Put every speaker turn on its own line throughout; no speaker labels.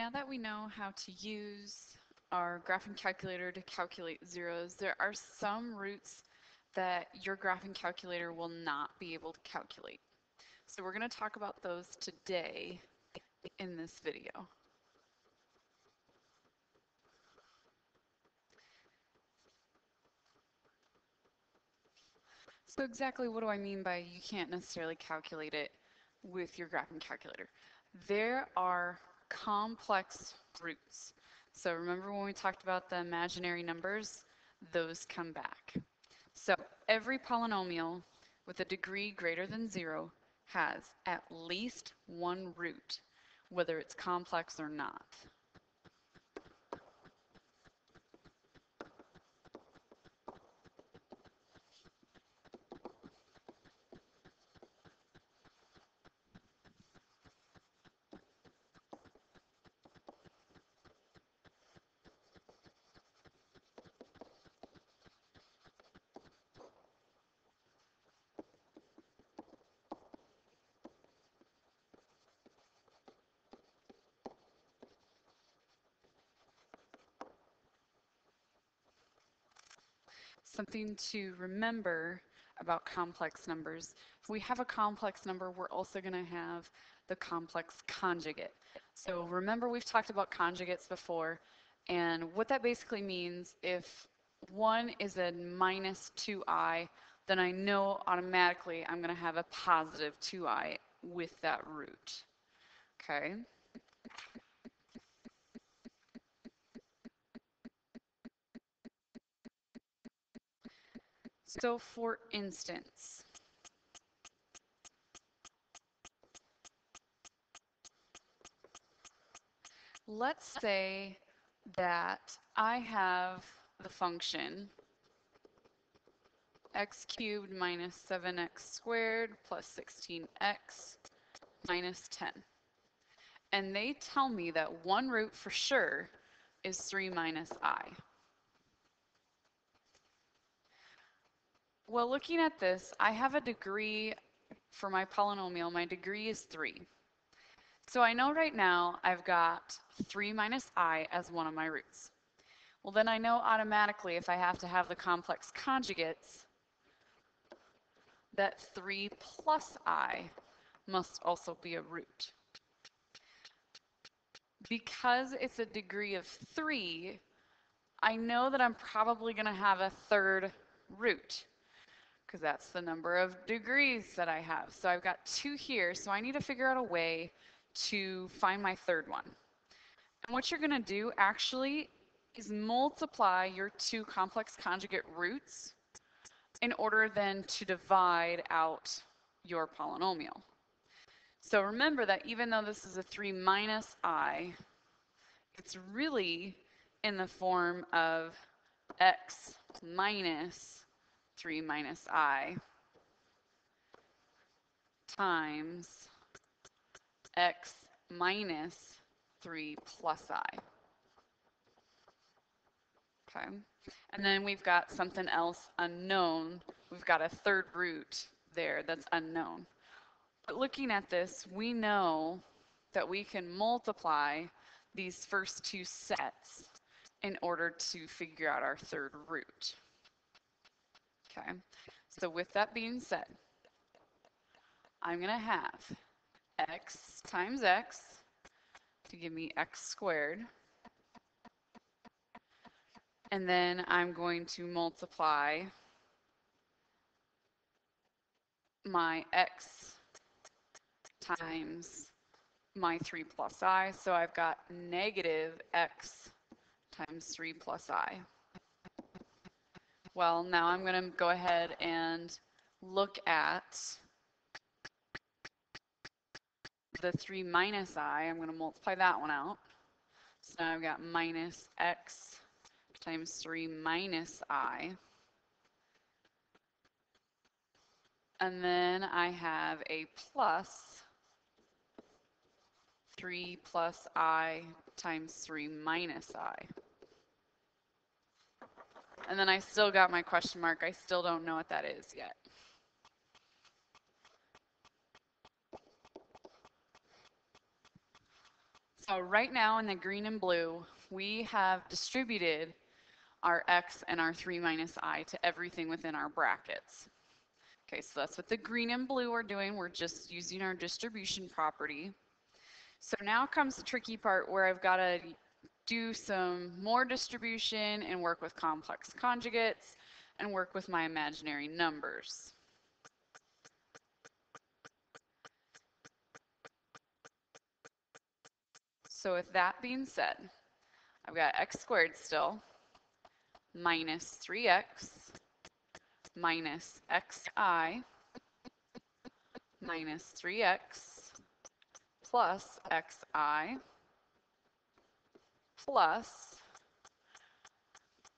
Now that we know how to use our graphing calculator to calculate zeros, there are some roots that your graphing calculator will not be able to calculate. So we're going to talk about those today in this video. So exactly what do I mean by you can't necessarily calculate it with your graphing calculator? There are complex roots. So remember when we talked about the imaginary numbers? Those come back. So every polynomial with a degree greater than 0 has at least one root, whether it's complex or not. Something to remember about complex numbers. If we have a complex number, we're also going to have the complex conjugate. So remember we've talked about conjugates before, and what that basically means, if one is a minus 2i, then I know automatically I'm going to have a positive 2i with that root. Okay? So for instance, let's say that I have the function x cubed minus 7x squared plus 16x minus 10. And they tell me that one root for sure is 3 minus I. Well, looking at this, I have a degree for my polynomial. My degree is 3. So I know right now I've got 3 minus I as one of my roots. Well, then I know automatically if I have to have the complex conjugates, that 3 plus I must also be a root. Because it's a degree of 3, I know that I'm probably going to have a third root, because that's the number of degrees that I have. So I've got 2 here, so I need to figure out a way to find my third one. And what you're going to do actually is multiply your 2 complex conjugate roots in order then to divide out your polynomial. So remember that even though this is a 3 minus I, it's really in the form of x minus 3 minus I times x minus 3 plus I. Okay, and then we've got something else unknown. We've got a third root there that's unknown. But looking at this, we know that we can multiply these first 2 sets in order to figure out our third root. Okay, so with that being said, I'm going to have x times x to give me x squared. And then I'm going to multiply my x times my 3 plus I. So I've got negative x times 3 plus I. Well, now I'm going to go ahead and look at the 3 minus I. I'm going to multiply that one out. So now I've got minus x times 3 minus I. And then I have a plus 3 plus I times 3 minus I. And then I still got my question mark. I still don't know what that is yet. So right now in the green and blue, we have distributed our x and our 3 minus I to everything within our brackets. Okay, so that's what the green and blue are doing. We're just using our distribution property. So now comes the tricky part where I've got to do some more distribution and work with complex conjugates and work with my imaginary numbers. So with that being said, I've got x squared still, minus 3x, minus xi, minus 3x, plus xi, plus,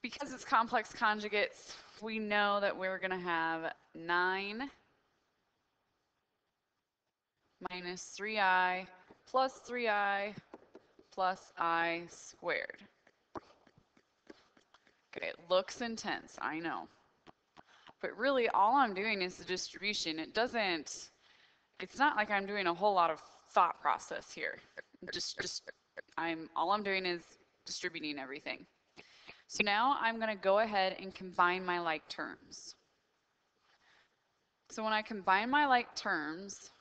because it's complex conjugates, we know that we're going to have 9 minus 3i plus 3i plus I squared. Okay, it looks intense, I know. But really, all I'm doing is the distribution. It's not like I'm doing a whole lot of thought process here. All I'm doing is distributing everything. So now I'm going to go ahead and combine my like terms. So when I combine my like terms,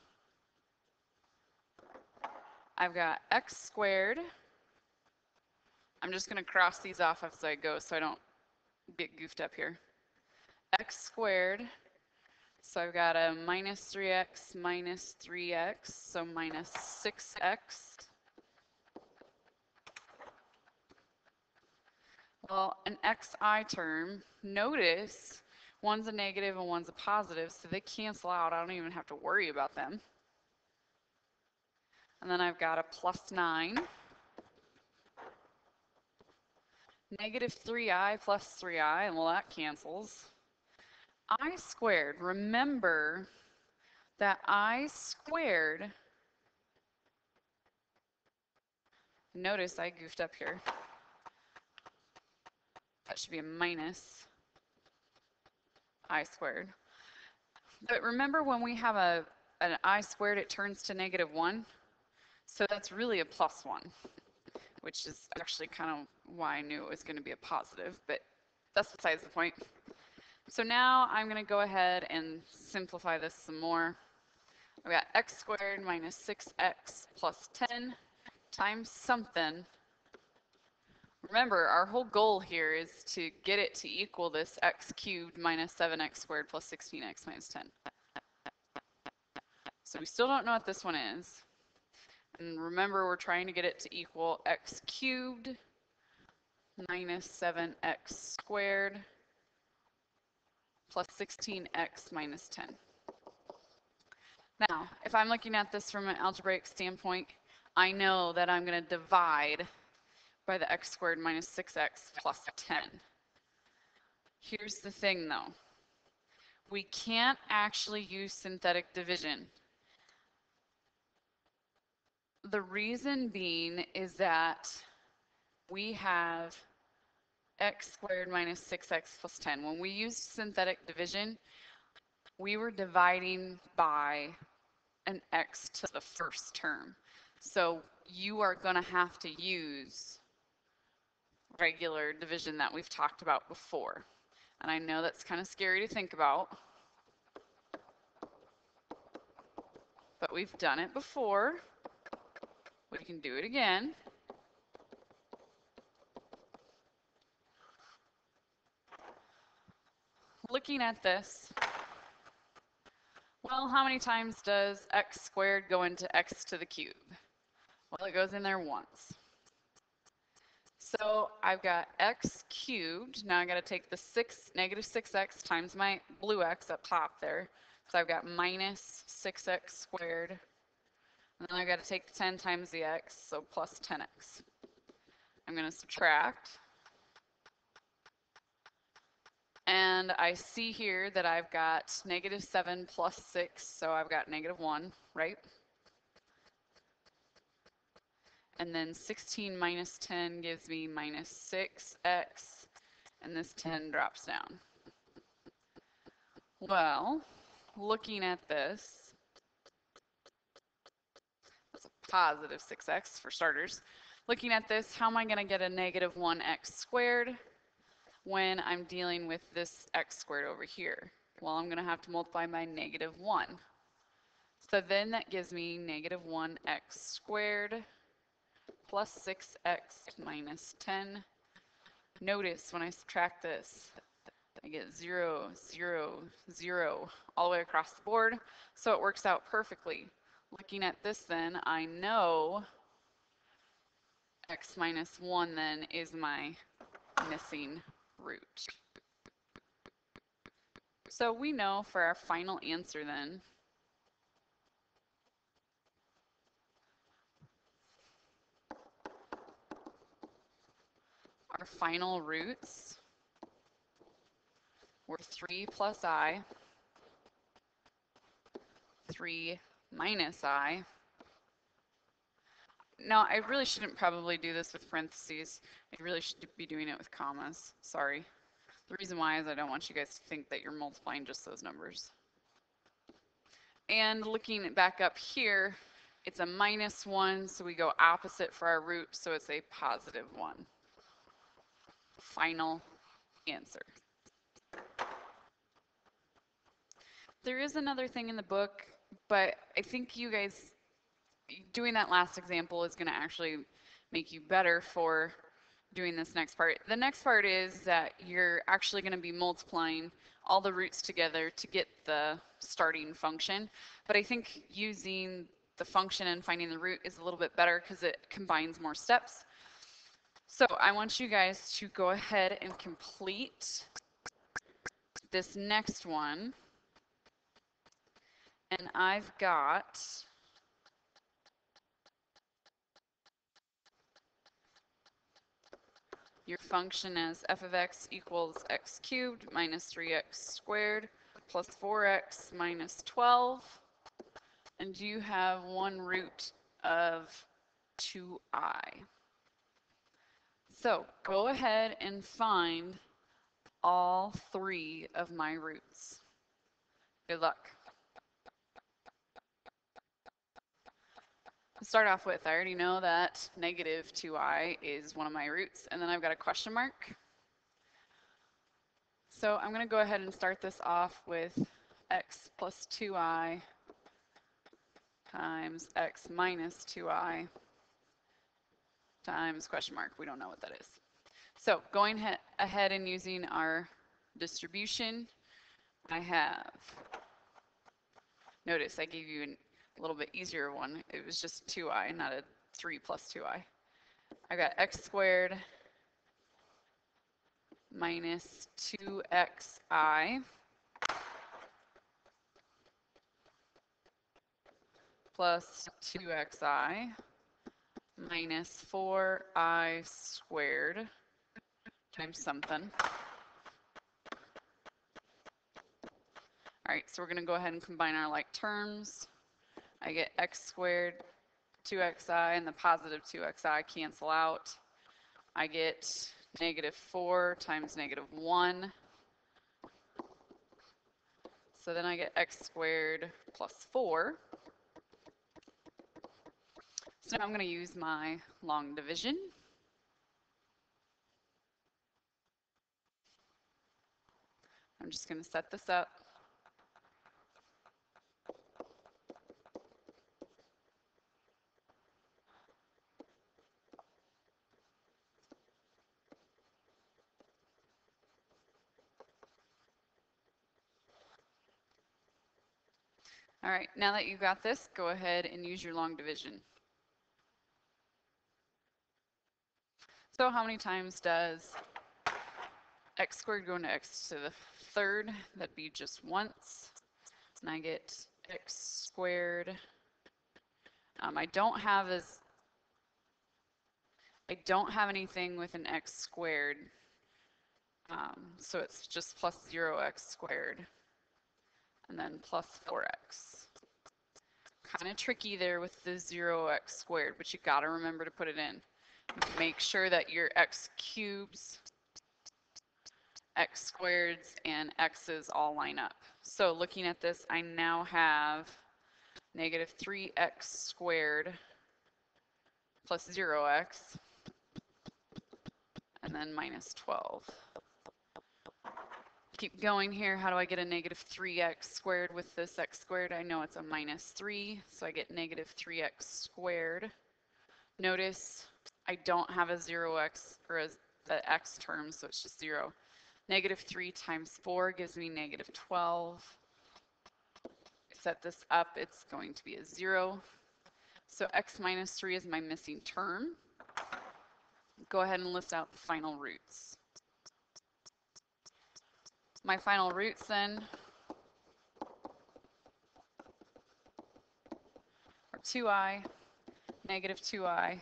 I've got x squared. I'm just going to cross these off as I go so I don't get goofed up here. X squared. So I've got a minus 3x minus 3x, so minus 6x. Well, an xi term, notice one's a negative and one's a positive, so they cancel out. I don't even have to worry about them. And then I've got a plus 9. Negative 3i plus 3i, and well, that cancels. I squared, remember that I squared, notice I goofed up here. That should be a minus I squared. But remember when we have an I squared, it turns to negative 1? So that's really a plus 1, which is actually kind of why I knew it was going to be a positive, but that's besides the point. So now I'm going to go ahead and simplify this some more. I've got x squared minus 6x plus 10 times something. Remember, our whole goal here is to get it to equal this x cubed minus 7x squared plus 16x minus 10. So we still don't know what this one is. And remember, we're trying to get it to equal x cubed minus 7x squared plus 16x minus 10. Now, if I'm looking at this from an algebraic standpoint, I know that I'm going to divide by the x squared minus 6x plus 10. Here's the thing, though. We can't actually use synthetic division. The reason being is that we have x squared minus 6x plus 10. When we used synthetic division, we were dividing by an x to the first term. So you are going to have to use regular division that we've talked about before. And I know that's kind of scary to think about, but we've done it before. We can do it again. Looking at this, well, how many times does x squared go into x to the cube? Well, it goes in there once. So I've got x cubed. Now I got to take the negative 6x times my blue x up top there. So I've got minus 6x squared. And then I've got to take the 10 times the x, so plus 10x. I'm going to subtract. And I see here that I've got negative 7 plus 6, so I've got negative 1, right? And then 16 minus 10 gives me minus 6x, and this 10 drops down. Well, looking at this, that's a positive 6x for starters. Looking at this, how am I going to get a negative 1x squared when I'm dealing with this x squared over here? Well, I'm going to have to multiply by negative 1. So then that gives me negative 1x squared plus 6x minus 10. Notice when I subtract this, I get 0, 0, 0 all the way across the board. So it works out perfectly. Looking at this then, I know x minus 1 then is my missing root. So we know for our final answer then, our final roots were 3 plus I, 3 minus I. Now, I really shouldn't probably do this with parentheses. I really should be doing it with commas. Sorry. The reason why is I don't want you guys to think that you're multiplying just those numbers. And looking back up here, it's a minus 1, so we go opposite for our root, so it's a positive 1. Final answer. There is another thing in the book, but I think you guys doing that last example is going to actually make you better for doing this next part. The next part is that you're actually going to be multiplying all the roots together to get the starting function. But I think using the function and finding the root is a little bit better because it combines more steps. So I want you guys to go ahead and complete this next one. And I've got your function as f of x equals x cubed minus 3x squared plus 4x minus 12. And you have one root of 2i. So go ahead and find all 3 of my roots. Good luck. To start off with, I already know that negative 2i is one of my roots, and then I've got a question mark. So I'm going to go ahead and start this off with x plus 2i times x minus 2i times question mark. We don't know what that is. So going ahead and using our distribution, I have, notice I gave you a little bit easier one. It was just 2i, not a 3 plus 2i. I got x squared minus 2xi plus 2xi minus 4i squared times something. All right, so we're going to go ahead and combine our like terms. I get x squared, 2xi, and the positive 2xi cancel out. I get negative 4 times negative 1. So then I get x squared plus 4. So now I'm going to use my long division. I'm just going to set this up. All right, now that you've got this, go ahead and use your long division. So how many times does x squared go into x to the third? That'd be just once. And I get x squared. I don't have anything with an x squared. So it's just plus 0x squared. And then plus 4x. Kind of tricky there with the 0x squared, but you got to remember to put it in. Make sure that your x cubes, x squareds, and x's all line up. So looking at this, I now have negative 3x squared plus 0x, and then minus 12. Keep going here. How do I get a negative 3x squared with this x squared? I know it's a minus 3, so I get negative 3x squared. Notice I don't have a 0x or the x term, so it's just 0. Negative 3 times 4 gives me negative 12. Set this up, it's going to be a 0. So x minus 3 is my missing term. Go ahead and list out the final roots. My final roots then are 2i, negative 2i,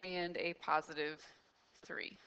and a positive 3.